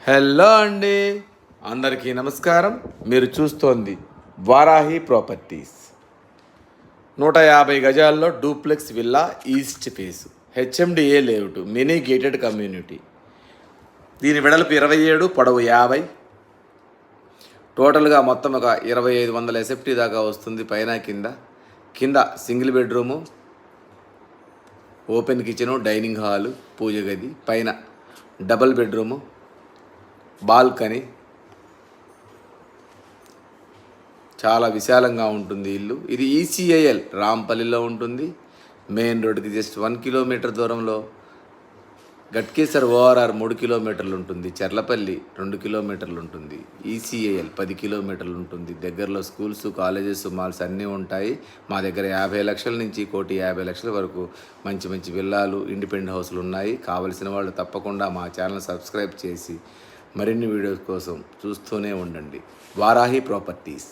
Hello అండి, అందరికీ నమస్కారం. మీరు చూస్తోంది వారాహి ప్రాపర్టీస్. 150 గజాల్లో duplex villa, east face, HMDA layout, mini gated community. దీని వెడల్పు 27, పొడవు 50. టోటల్గా మొత్తం ఒక 2500 ఎస్ఎఫ్టీ దాకా వస్తుంది. పైన కింద single bedroom, open kitchen, dining hall, పూజ గది, పైన డబల్ బెడ్రూము, బాల్కనీ. చాలా విశాలంగా ఉంటుంది ఇల్లు. ఇది ఈసీఐఎల్ రాంపల్లిలో ఉంటుంది. మెయిన్ రోడ్డుకి జస్ట్ 1 కిలోమీటర్ దూరంలో. గట్కేసర్ ఓఆర్ఆర్ 3 కిలోమీటర్లు ఉంటుంది. చర్లపల్లి 2 కిలోమీటర్లు ఉంటుంది. ఈసీఐఎల్ 10 కిలోమీటర్లు ఉంటుంది. దగ్గరలో స్కూల్స్, కాలేజెస్, మాల్స్ అన్నీ ఉంటాయి. మా దగ్గర 50 లక్షల నుంచి 1,50,00,000 వరకు మంచి మంచి విల్లాలు, ఇండిపెండెంట్ హౌస్లు ఉన్నాయి. కావలసిన వాళ్ళు తప్పకుండా మా ఛానల్ సబ్స్క్రైబ్ చేసి మరిన్ని వీడియోస్ కోసం చూస్తూనే ఉండండి. వారాహి ప్రాపర్టీస్.